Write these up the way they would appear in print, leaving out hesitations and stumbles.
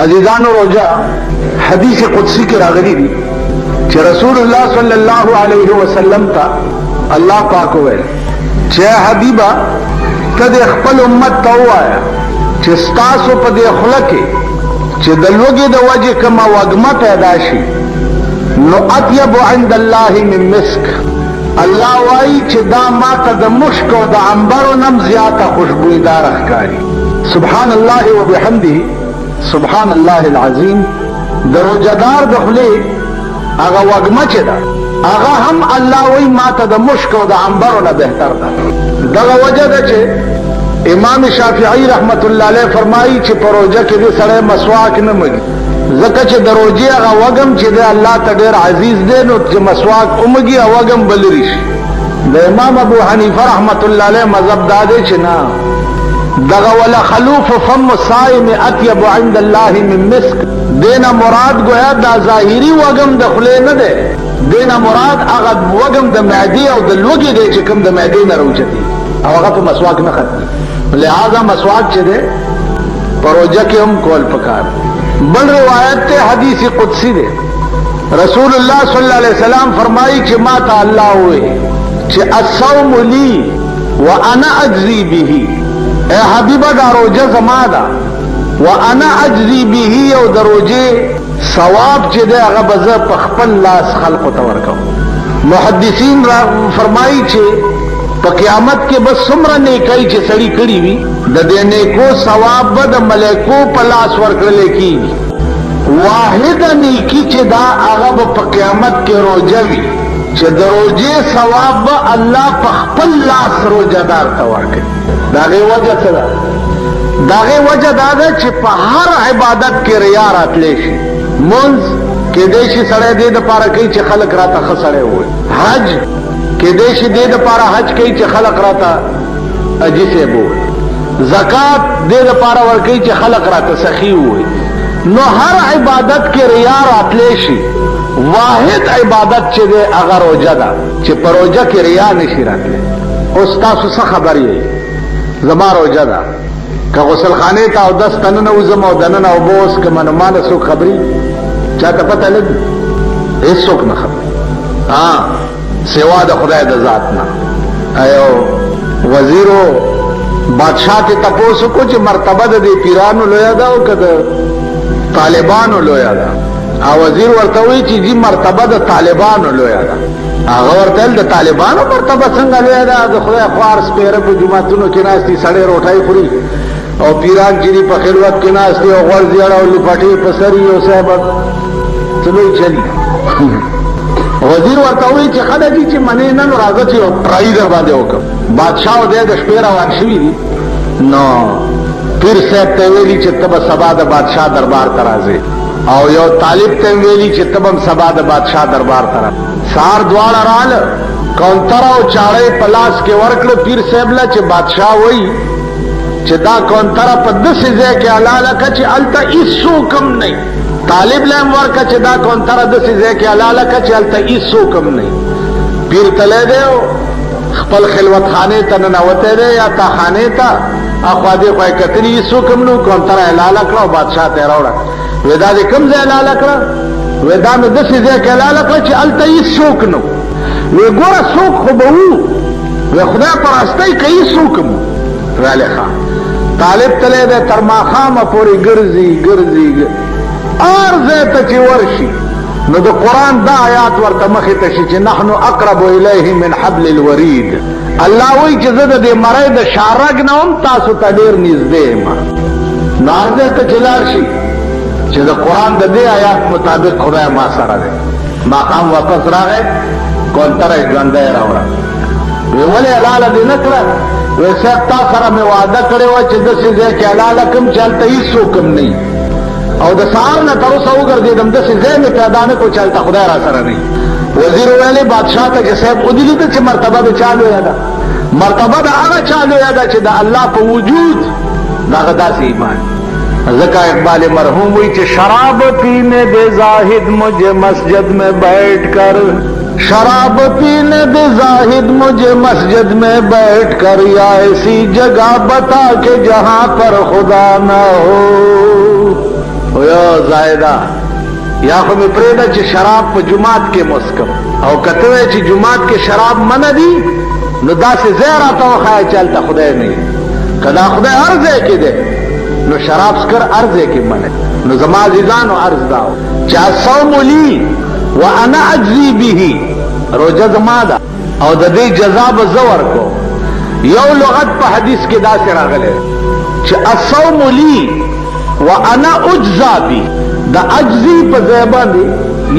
عزیزانو روجا حدیث قدسی کی راغلی دی چې رسول الله صلی الله علیه وسلم ته الله پاک وویل چې حبیبا ته خپل امت ته وایا چې ستاسو په دې خله کې چې د لوګي د وجه کما وګمه پیدا شي نو اطيب عند الله من مسك. الله وایي چې دا ماته د مشک او د عنبر نم زیاته خوشبویدار ښکاري. سبحان الله وبحمده سبحان الله العظیم. دروجدار د خله هغه وګمه چې ده هغه هم الله وایي ماته د مشک او د عنبر نه بهتر ده. دغه وجه ده چې امام شافعی رحمت الله علیه فرمایي چې پروژه کې دې سره مسواک نه مګي ځکه چې دروځي هغه وګم چې د الله ته ډېر عزیز دی نو چې مسواک اومږي او وګم بلری شي. د امام ابو حنیفه رحمت الله علیه مذهب دا دی چې نه دغه ولا خلوف فم الصائم اطيب عند الله من مسك. دینا مراد گویا دا ظاهری وګم د خله نه دی، دینا مراد هغه وګم د معدې او د لوګي دی چې کوم د معدې نه راوچتي او هغه په مسواک نه ختمي. لہذا مسواک چې دی پروژه کې هم کول پکار. بل روایت ته حدیث قدسی دی رسول الله صلی الله علیه وسلم فرمایي چې ما ته الله وې چې الصوم لي وانا اجزي به. اے حبیبا دا روزه زما ده وانا اجزي به او د روزه ثواب چې دی هغه به زه په خپل لاس خلقو ته ورکوم. محدثین را فرمایي چې په قیامت کې بس څومره نیکۍ چې سړی کړي وي د دې نیکو ثواب به د ملائکو په لاس ورکړل کېږي. واحد نیکی چې دا هغه به په قیامت کې روزه وي چې د روزې ثواب به الله په خپل لاس روزهدار ته ورکړي. د هغې وجه څه ده؟ د هغې وجه دا ده چې په هر عبادت کې ریا راتلی شي. مونځ کېدی شي سړی دې دپاره کوي چې خلک راته ښه سړی ووایي. حج کېدی شي دې دپاره حج کوي چې خلک راته حاجي صاحب ووایي. زکات دې دپاره ورکوي چې خلک راته سخي ووایي. نو هر عبادت کې ریا راتلی شي. واحد عبادت چې دی هغه روزه ده چې په روزه کې ریا نشي راتلی. اوس تاسو څه خبر یې زما روزه ده که غسل خانې ته اودس ته ننوځم او دننه اوبه وڅښم نو ماله څوک خبري چاته پته لګي؟ هېڅوک نه خبري سوا د خدای د ذات نه. ایو وزیرو بادشاہ ته تپوس وکړو چې مرتبه د دې پیرانو لویه ده او که د طالبانو لویه ده؟ او وزیر ورته وایي چې جی مرتبه د طالبانو لویه ده. هغه ورته ویل د طالبانو مرتبه څنګه لویه ده؟ د خدای خوار سپېره په جوماتونو کې ناست دي سړی روټۍ خوري او پیران چې دي په خلوت کې ناست دي او غوړ زیړه او لپټې په سر یې او صاحب څه لوی چلي. وزیر ورته وایي چې ښه ده جي چې منې نه نو راځه چې پرایي در باندې وکړم. بادشاه دی د شپې روان شوي دي نو پیر صاحب ته ویلي چې ته به سبا د بادشاه دربار ته راځې او یو طالب ته ویلي چې ته به هم سبا د بادشاه دربار ته راځې. سهار دواړه راله کونتره او چاړۍ په لاس کې ورکړه پیر صاحب له چې بادشاه وایي چې دا کونتره په داسې ځای کې حلاله کړه چې هلته هېڅوک هم نه. طالب له هم ورکړه چې دا کونتره داسې ځای کې حلاله کړه چې هلته هېڅوک هم نه. پیر تلی دی خپل خلوت خانې ته ننوتی دی یا تاخانې ته اخوا دې خوا یې کتلي هېڅوک هم نه کونتره حلاله کړه او بادشاه ته یې راوړه. وی دا دې کوم ځای حلاله کړه؟ وی دا مې داسې ځای کې حلاله کړه چې هلته هېڅوک نه. وی ګوره څوک خو به وو. وی خدای په راستۍ که هېڅوک هم ویلې ښه. طالب تلی دی تر ماښامه پورې ګرځي ګرځي هر ځای ته چې ورشي نو د قرآن دا آیات ورته مخې ته شي چې نحن اقرب الیه من حبل الورید. الله وایي چې زه د دې مرۍ د شارګ نه هم تاسو ته ډېر نږدې یم. نو هر ځای ته چې لاړ شي چې د قرآن د دې آیات مطابق خدای ما سره دی. ماښام واپس راغی کونتره یې ژوندی راوړه. وی ولې حلاله دې نه کړه؟ وی صاحب تا سره مې وعده کړې وه چې داسې ځای کې حلاله کړم چې هلته هېڅوک هم نه او د سهار نه تر اوسه وګرځېدم داسې ځای مې پیدا نه کړو چې هلته خدای را سره نه. وزیر ویلې بادشاه ته چې صاحب ودلیده چې مرتبه د چا لویه ده؟ مرتبه د هغه چا لویه ده چې د الله په وجود د هغه داسې ایمان. ذکا اقبال مرحوم ہوئی کہ شراب پینے دے زاہد مجھے مسجد میں بیٹھ کر شراب پینے دے زاہد مجھے مسجد میں بیٹھ کر یا ایسی جگہ بتا کہ جہاں پر خدا نہ ہو او یو زائدہ یا خو می پریدا چې شراب په جمعات کې مسکم او کته چې جمعات کې شراب منع دي نو داسې زیرا ته خای چلته خدای نه کدا خدای ارزه کې ده نو شراب سکر ارزه کې منع نو زما عزیزانو عرض داو چې صوم لی وانا اجزی به روزه زما ده او د دې جزا به زور کو یو لغت په حدیث کې داسې راغله چې الصوم لی وانا اجزا به د اجزی په ځای باندې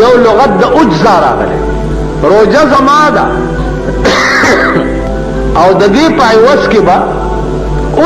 یو لغت د اجزا راغله روزه زما ده او د دې په عوض کې با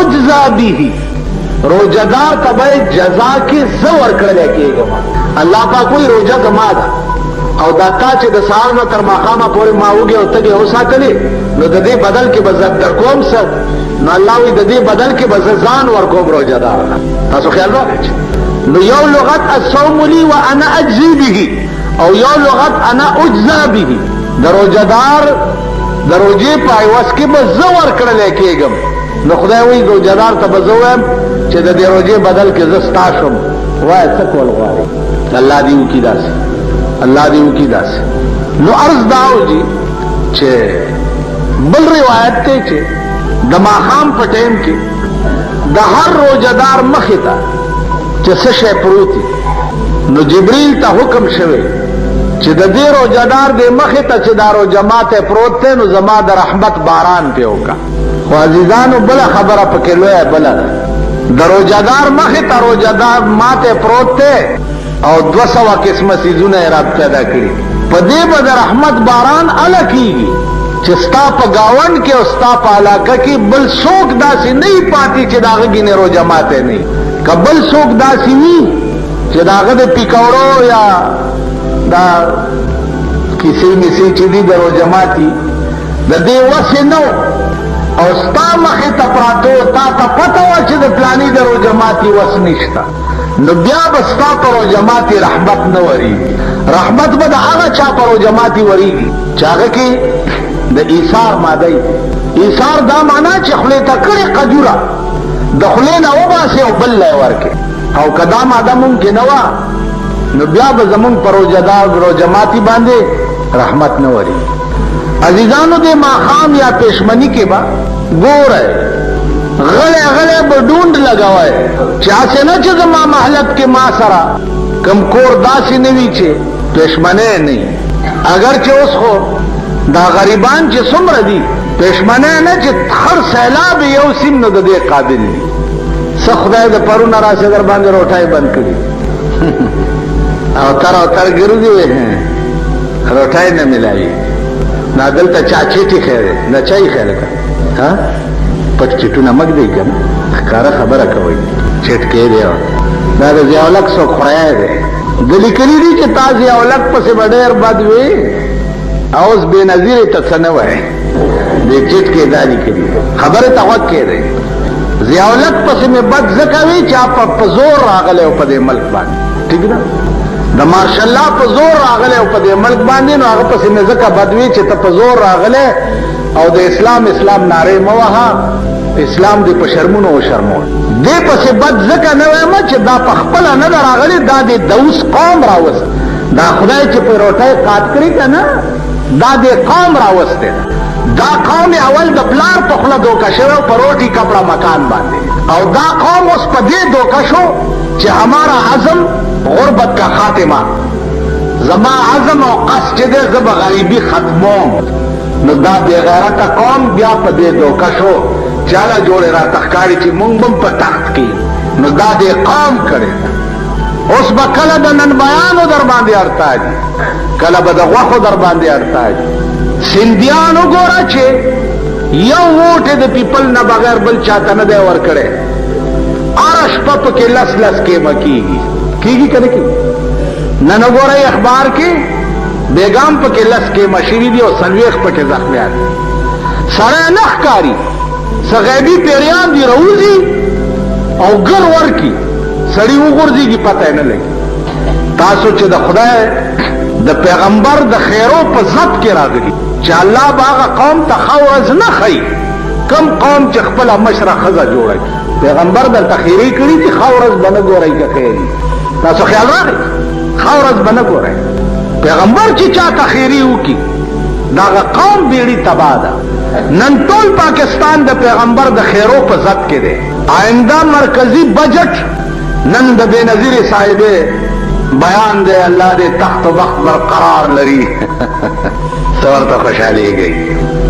اجزا به روزدار تبع جزا کې زور کړل کېږي الله پاک کوئی روزه زما ده او دا تا چې د سهار نه تر ماښامه پورې ما وګي او تګي او ساتلې نو د دې بدل کې به زه در کوم څه نو الله وی د دې بدل کې به ځان ورکوم روزدار تاسو خیال راکړئ نو یو لغت الصوم لی وانا اجزی به او یو لغت انا اجزا به د روزدار د روزې په عوض کې به زه ورکړل کېږم نو خدای وی روزدار ته به زه وایم چې د دې روزې بدل کې زه ستا شم وای څه کول غواړې الله دې وکړي داسې الله دې وکړي داسې نو عرض داو جی چې بل روایت ته چې د ماښام په ټیم کې د هر روزدار مخې ته چې څه شی پروتي نو جبريل ته حکم شوی چې د دې روزدار د مخې ته چې دا روزه ماته پروت دی نو زما د رحمت باران په وکا خو عزیزانو بل خبره پکې لوی بل د روزدار مخې ته روزدار ماته پروت دی او 200 قسمه سيزونه را پیدا کړی په دې به د رحمت باران الکیږي چې ستا په گاون کې او ستا په علاقه کې بل څوک داسې نه پاتې چې داغه ګینه روزه ماته نه کبل څوک داسې وي چې داغه د پیکاوړو یا دا کسی مسی چې دی د روزه ماتي د دې وسه نو او ستا مخې ته پراتو تا ته پته و چې د پلاني د روزه ماتي وس نشته نو بیا به ستا په روزه ماتي رحمت نه وریږي رحمت به د هغه چا په روزه ماتي وریږي چې هغه کې د ایثار ماده ایثار دا معنا چې خولې ته کړې قجوره د خولې نه وباسي او بل له ورکه او کدا ماده ممکن نه و نو بیا به زمون پر روزه ماتي باندې رحمت نه وری عزیزانو دې ماخام یا پښمنی کې با ګوره غله غله به ډوند لگاوای چا څنګه چې ما محلت کې ما سره کم کور داسې نه وی چې پښمنه نه اگر چې اوس خو دا غریبان چې څومره دي پښمنه نه چې هر سیلاب یو سیم نه د دې قابل دي څه خدای د پرونه راشه در باندې روټای بند کړي او تر ګرځي روټای نه ملایي نادل ته چا چیټي خیره نه چای خیره ها پټ چټونه مګ دی کنه ښکارا خبره کوي چټ کې دی دا د ځاولک سو خړای دی د لیکلي دي چې تاسو ځاولک پسې ډېر بد وي اوس به نظیر ته څنګه وای د چټ کې دالي کړي خبره ته وخت کې دی ځاولک پسې مې بد زکوي چې په زور راغله په دې ملک باندې ٹھیک ده د ماشاءالله په زور راغله په دې ملک باندې نو هغه پسې مې زکه بدوي چې ته په زور راغله او د اسلام ناره موها اسلام دې په شرمونو او شرمون دې پسې بد زکه نه وایم چې دا په خپل نه راغلي دا د دوس قوم راوست دا خدای چې په روټه قات کړی کنه دا د قوم راوسته دا قوم اول د پلار په خله دوکا شوی په روټي کپڑا مکان باندې او دا قوم اوس په دې دوکا شو چې ہمارا عزم غربت کا خاتمہ زما عزم او قصد دې زب غریبی ختموم نو دا بے غیرت قوم بیا په دې دوکا شو چاله جوړه را تخکاری چې مونږ بم په تخت کې نو دا دې قوم کړي اوس به کله د نن بیانو در باندې ارتاج کله به د غوخو در باندې ارتاج سندیانو ګوره چې یو ووټ د پیپل نه بغیر بل چاته نه دی ورکړي ارش پپ کې لس کې مکیږي کیږي کنه کی نن ګوره اخبار کې بیگام پکې لس کې مشری دی او سلويخ پکې زخمیان سره نخکاری سغیبی پیریان دی روزی او ګر ورکی سړی وګورځي کی پته نه لګي تاسو چې د خدای د پیغمبر د خیرو په ذات کې راغلي چې الله باغ قوم ته خورز نه خي کم قوم چې خپل مشره خزه جوړي پیغمبر د تخیری کړی چې خورز بنه ګورای کې خیری تاسو خیال راغی خاورز به نه ګورئ پیغمبر چې چا تخیری وکي داغه قوم بیړي تبا ده نن ټول پاکستان د پیغمبر د خیرو په ضد کې دی آئنده مرکزی بجټ نن د بېنظیر صاحب بیان دی الله دې تخت و بخت برقرار لري سور ته خوشحالیږي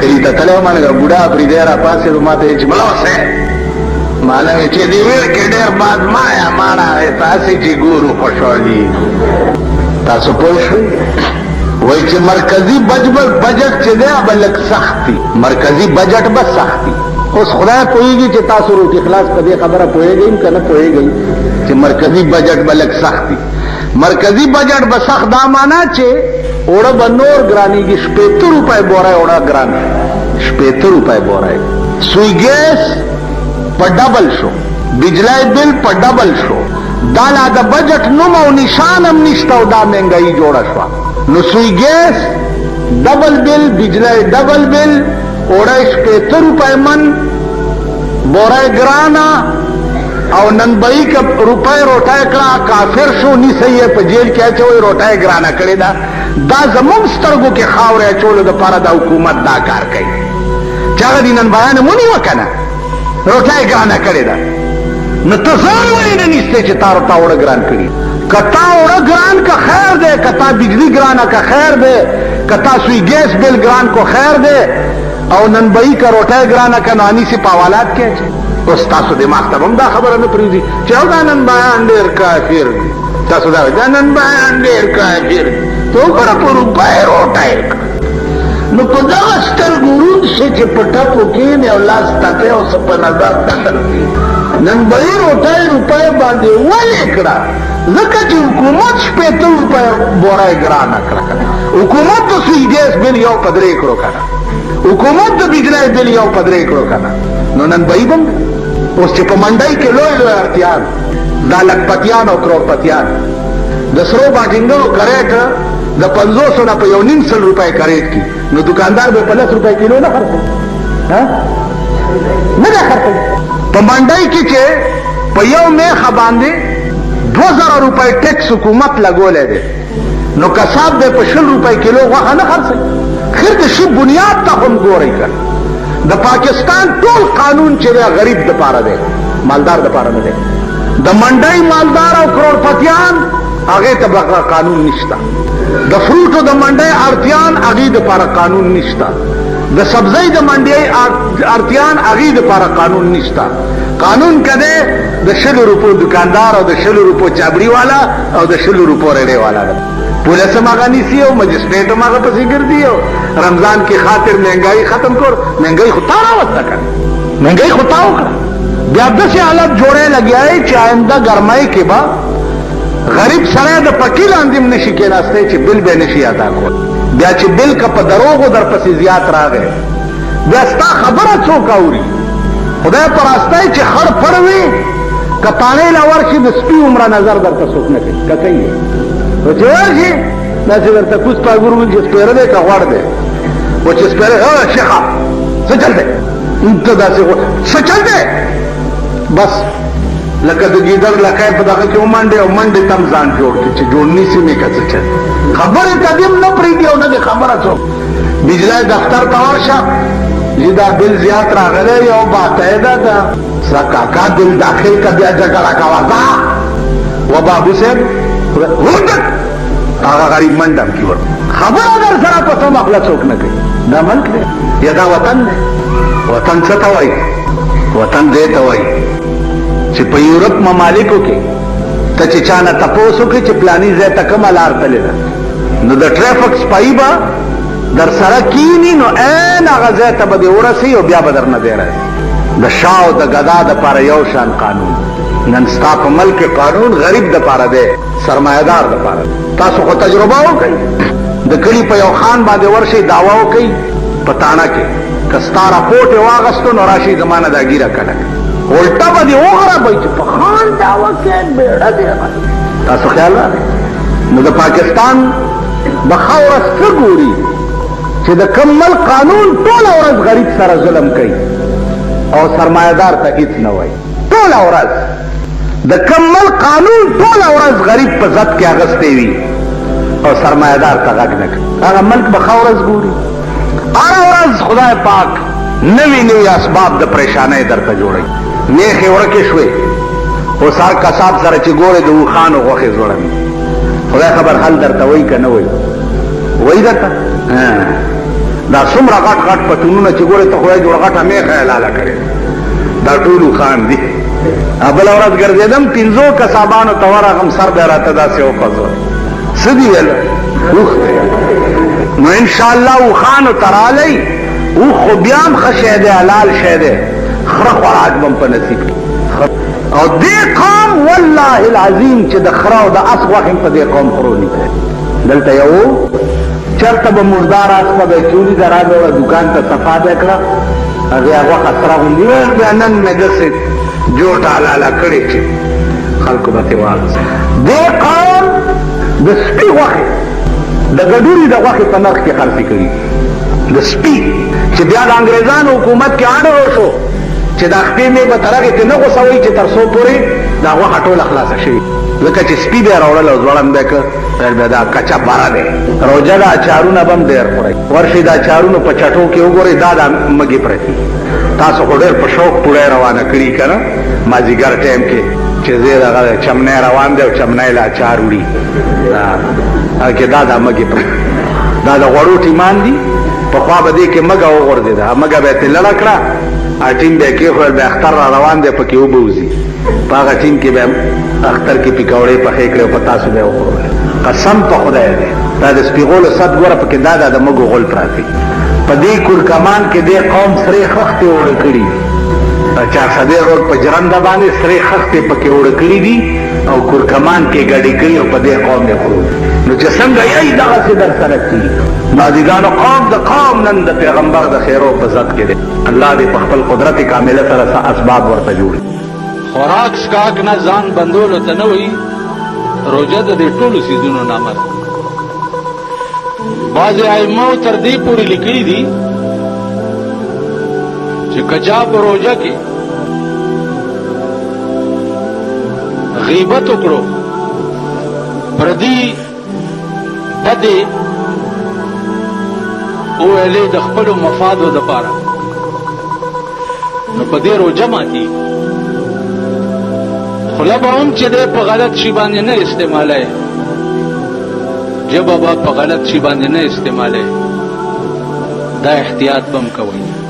کلی ته تلو مانګه بوډا پرې دی را پاسې ما ته چې ملا وسه مالا چې دی ویل کې ډېر باد مایا ماړه تاسې چې ګورو خوشحالي تاسو پوه شئ وای چې مرکزی بجټ چې دی به لږ سخت دي مرکزی بجټ به سخت دي اوس خدای پوهېږي چې تاسو روټي خلاص په دې خبره پوهېږئ که نه پوهېږئ چې مرکزی بجټ به لږ سخت دي مرکزی بجټ به سخت دا معنا چې اوړه به نور ګرانېږي 80 روپۍ بوری اوړه ګران 80 روپۍ بوری سوی ګیس په ډبل شو بجلی بل په ډبل شو دا لا د بجټ نوم او نشان هم نشته او دا مهنګایي جوړه شوه نو سوی ګیس ډبل بل بجلی ډبل بل اوړه 80 روپۍ من بوری ګرانه او نن بئی که روپۍ روټۍ کړه کافر شو نیسئ یې په جیل کې اچوئ روټۍ ګرانه کړې ده دا زموږ سترګو کې خاورې اچولو دپاره د حکومت دا کار کوي چې هغه دې نن بیان ونیوه که نه روټۍ ګرانه کړې ده نو ته ځان ولې نه نیستی چې تا اوړه ګران کړي که تا اوړه ګران که خیر دی که تا بجلی ګرانه که خیر دی که تا سوی ګیس بل ګران کو خیر دی او نن بئی که روټۍ ګرانه که نو انیسي په حوالات کې اچوي اوس تاسو دماغ ته هم دا خبره نه پرېږدي چې او دا نن بیان ډېر کافر دی تاسو دا دا نن بیان ډېر کافر دی ته وګوره په روپۍ روټۍ نو په دغه سترګو ړوند شي چې په ټپو کښېنې او لاس تپې او څه په نظر دخل کړي نن بۍ روټۍ روپۍ باندې ولې کړه ځکه چې حکومت 80 روپۍ بوری ګرانه کړه حکومت د سوی ګیس بل یو په 3 کړو که نه حکومت د بجلی بل یو په 3 کړو که نه نو نن بۍ بم اوس چې په منډۍ کې لوی لوی ارتیان دا لکپتیان او کروڑپتیان د سرو باټینګرو کریټ د 500 نه په 1.5 روپۍ کریټ کې نو دکاندار به په 10 روپۍ کیلو نه خرڅوي نه ده خرڅوي په منډۍ کې چې په یو میخه باندې 2000 روپۍ ټیکس حکومت لګولی دی نو کساب به په 20 روپۍ کیلو غوښه نه خرڅوي خیر د شي بنیاد ته هم ګورئ که د پاکستان ټول قانون چې دی غریب دپاره دی مالدار دپاره نه دی د منډۍ مالدار او کروڑپتیان هغې ته قانون نشته د فروټو د منډۍ اړتیان هغې دپاره قانون نشته د سبزۍ د منډۍ اړتیان هغې دپاره قانون نشته قانون که دی د 100 روپو دکاندار او د 100 روپو چابړي والا او د 100 روپو ریډۍ والا ده پولیس هم هغه نیسي او مجسټریټ هم هغه پسې ګرځي او رمضان کې خاطر مهنګایي ختم کړ مهنګایي خو تا راوسته که مهنګایي خو تا وکړه بیا داسې حالت جوړی لګیا یې چې آینده ګرمۍ کې به غریب سړی د پټي لاندې هم نشي کېناستی چې بل به نشي ادا کول بیا چې بل که په دروغو در پسې زیات راغی بیا ستا خبره څوک اوري خدای په راستای چې خړ پړ وي که تانۍ له ورشي د سپي عمره نظر درته څوک نه کوي که کوي نو چې ورشي داسې درته کوز پاګور وي چې سپېره دی که غوړ دی و چې سپېره شیخه څه چل دی ته داسې څه چل دی بس لکه د ګیدړ لکۍ په دغه کې ومنډې او منډې تم ځان جوړ کړي چې جوړ نیسي مې که څه چل خبرې ته دې هم نه پرېږدي او نه دې خبره څوک بجلی دفتر ته ورشه چې دا بل زیات راغلی یو باقاعده ده سره کاکا بل داخل که بیا جګړه کوه ځه و بابو صاحب وردک هغه غریب منډه کې ور خبره در سره په سمه خوله څوک نه کوي دا ملک دی یا دا وطن دی وطن څه ته وایي وطن دې ته وایي چې په یورپ ممالکو کې ته چې چا نه تپوس وکړي چې پلاني ځای ته کومه لار تللې ده نو د ټریفک سپایي به در سره کینی نو عین هغه ځای ته به دې ورسوي او بیا به در نه دی راځي د شا او د ګدا دپاره یو شان قانون نن ستا په ملک قانون غریب دپاره دی سرمایهدار دپاره تاسو خو تجربه وکئ د کلي په یو خان باندې ورشئ دعوا وکئ په تاڼه کې که ستا راپورټ یې واغستو نو راشئ زما نه دا ګیره کډه الټه به دې وغړبئ چې په خان دعوا کې بیړه دی تاسو خیال راغی نو د پاکستان به خاوره څه ګوري چې د کم ملک قانون ټوله ورځ غریب سره ظلم کوي او سرمایهدار ته هیڅ نه وایي ټوله ورځ د کمل قانون ټول ورځ غریب په ضد کې اغستې وي او سرمایدار ته غږ نه کوي هغه ملک به ښه ورځ ګوري هره ورځ خدای پاک نوي نوي اسباب د پریشانۍ درته جوړوي نیخې ورکې شوې اوس هر کساب سره چې ګورې د اوښانو غوښې ځوړوي خدای خبر حل درته وایي که نه وایي وایي درته دا څومره غټ غټ پتونونه چې ګورې ته خدای جوړ غټه میخه یې لاله کړې دا ټول اوښان دي بله ورځ ګرځېدم 5 کسابانو ته ورغم سر دی راته داسې وخوځول څه دي ویله اوښ دی نو انشاءالله اوښانو ته رالی اوښ خو بیا هم ښه شی دی حلال شی دی خره خوراک به هم په نصیب کړي او دې قوم والله العظیم چې د خره او د اس غوښې هم په دې قوم خوروني دلته یو چرته به مردار اس به به چولي ته راغی وه دوکان ته صفا به کړه هغې غوښه سره غوندې بیا نن مې داسې جوټه حلاله کړې چې خلکو به ترې واخیست دې قوم د سپي غوښې د ګډوري د غوښې په نرخ کې خرڅې کړي د سپي چې بیا د انګریزانو حکومت کې آډر وشو چې دا خپې مې به تر هغې کې نه غوڅوئ چې تر څو پورې دا غوښه ټوله خلاصه شوي ځکه چې سپي بیا راوړل او ځوړند بیا که بیا دا کچه باره دی روژه د اچارونه به هم ډېر خورئ ورشئ د اچارونو په چټو کې وګورئ دا مږې پرتي تاسو خو ډېر په شوق پوړی روانه کړي که نه مازدیګر ټایم کې چې زه دغه چمنی روان دی او چمنی له اچار وړي هغې دا مږې پرتي دا د غوړو ټیمان دي پخوا به دې کې مږه وغورځېده مږه به یې ترې لړه کړه ټیم به یې کېښول بیا اختر را روان دی پکې اوبه وځي په هغه ټیم کې به اختر کې پکوړې پخې کړې او په تاسو به یې وخوړل قسم په خدای دی دا د سپېغولو صد ګوره پکې دا د مږو غول پراته په دې کورکمان کې دې قوم سرې خښتې اوړه کړي 400 روډ په جرنده باندې سرې خښتې پکې اوړه کړي دي او کورکمان کې ګډې کړي او په دې قوم یې خورو نو چې څنګه یې دغسې در سره کېږي مازدیګانو قوم د قوم نن د پیغمبر د خیرو په ضد کې دی الله دې په خپل قدرت کامله سره اسباب ورته جوړي خوراک سکاک نه ځان بندولو ته نه وایي روژه د دې ټولو څیزونو نامه ده بعضې ائمو تر دې پورې لیکلي دي چې که چا په روژه کې غیبت وکړو پردي بدې وویلې د خپلو مفادو دپاره نو په دې روژه ماتي خوله به هم چې دی په غلط شي باندې نه استعمالوي ژبه به په غلط شي باندې نه استعمالوي دا احتیاط به هم کوئ